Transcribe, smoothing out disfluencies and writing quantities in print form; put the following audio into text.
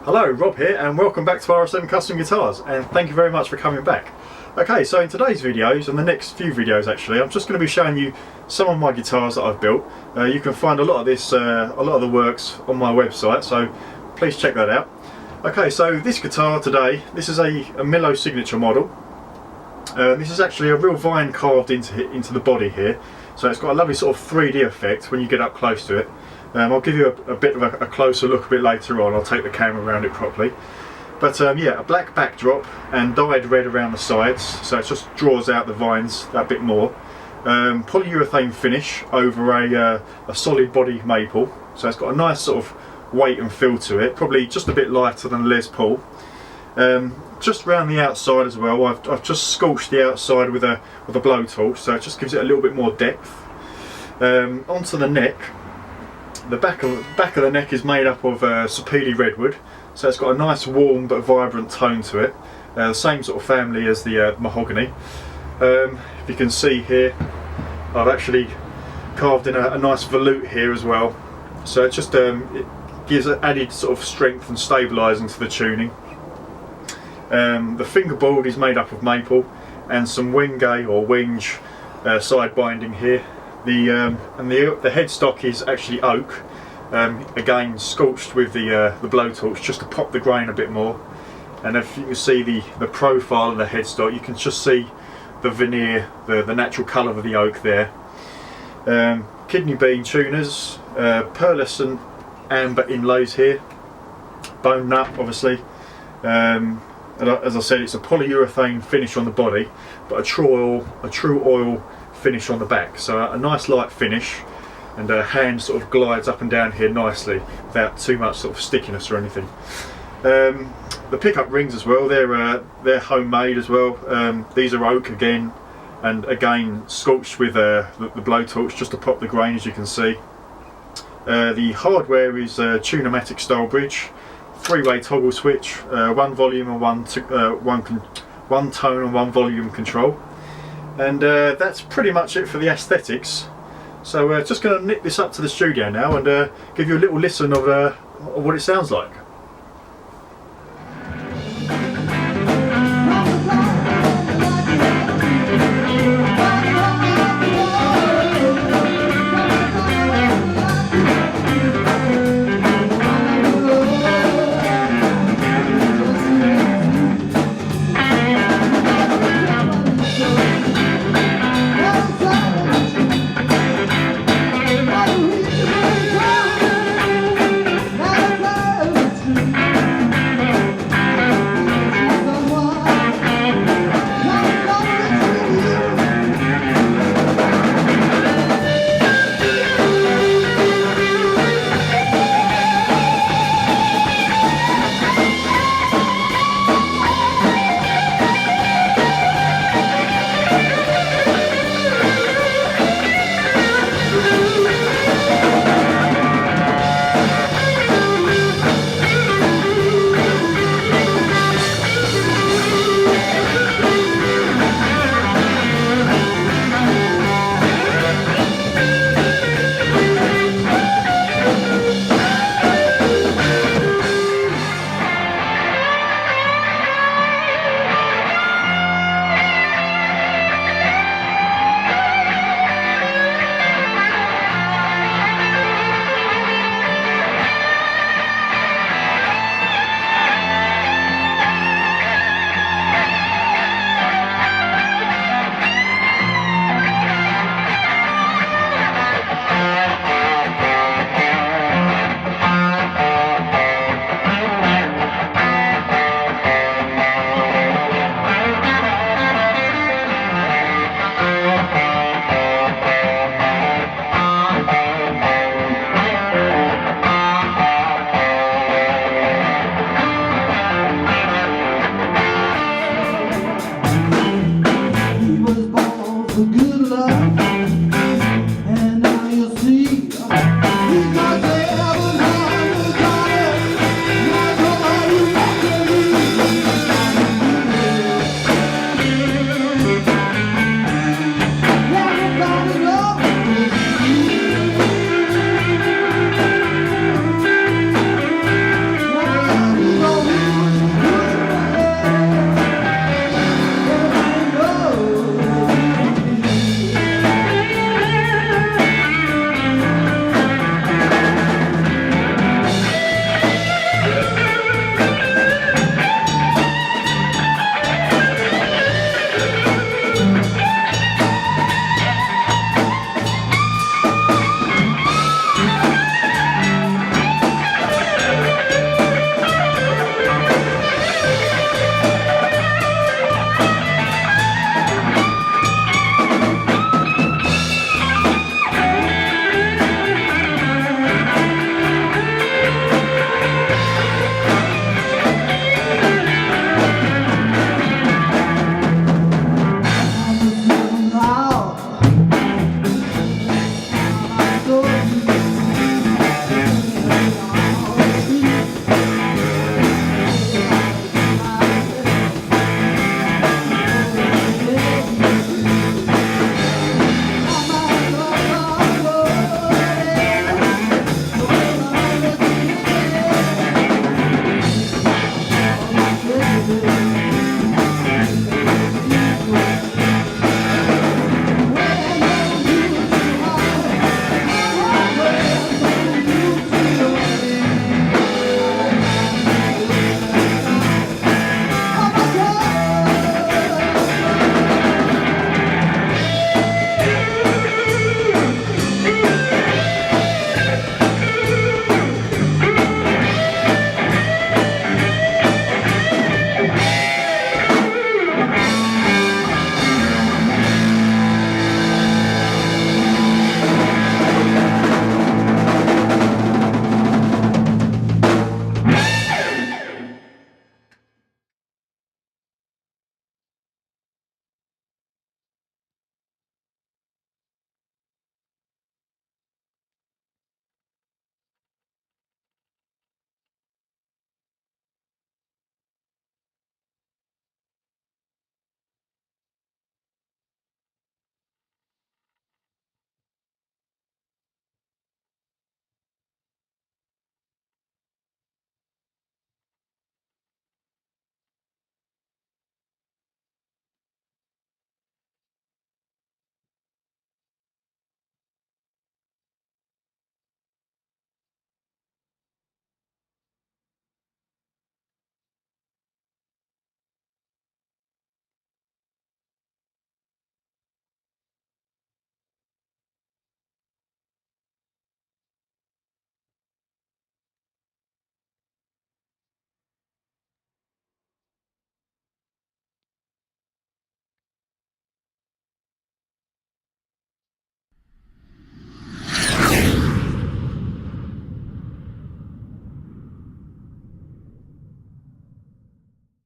Hello, Rob here, and welcome back to RSM Custom Guitars, and thank you very much for coming back. Okay, so in today's videos, and the next few videos actually, I'm just going to be showing you some of my guitars that I've built. You can find a lot of this, a lot of the works on my website, so please check that out. Okay, so this guitar today, this is a Millo Signature model. This is actually a real vine carved into the body here, so it's got a lovely sort of 3D effect when you get up close to it. I'll give you a bit of a closer look a bit later on. I'll take the camera around it properly. But yeah, a black backdrop and dyed red around the sides, so it just draws out the vines that bit more. Polyurethane finish over a solid body maple, so it's got a nice sort of weight and feel to it, probably just a bit lighter than Les Paul. Just around the outside as well, I've just scorched the outside with a blowtorch, so it just gives it a little bit more depth. Onto the neck. The back of the neck is made up of sapele redwood, so it's got a nice warm but vibrant tone to it. The same sort of family as the mahogany. If you can see here, I've actually carved in a nice volute here as well, so it just it gives an added sort of strength and stabilising to the tuning. The fingerboard is made up of maple and some wenge or wenge side binding here. The headstock is actually oak, again scorched with the blowtorch just to pop the grain a bit more. And if you can see the profile of the headstock, you can just see the veneer, the natural colour of the oak there. Kidney bean tuners, pearlescent amber inlays here, bone nut obviously. As I said, it's a polyurethane finish on the body, but a true oil finish on the back, so a nice light finish, and a hand sort of glides up and down here nicely without too much sort of stickiness or anything. The pickup rings as well, they're homemade as well. These are oak again, and again scorched with the blowtorch just to pop the grain, as you can see. The hardware is a Tune-o-matic style bridge, 3-way toggle switch, one volume and one tone and one volume control. And that's pretty much it for the aesthetics. So just going to nip this up to the studio now and give you a little listen of what it sounds like.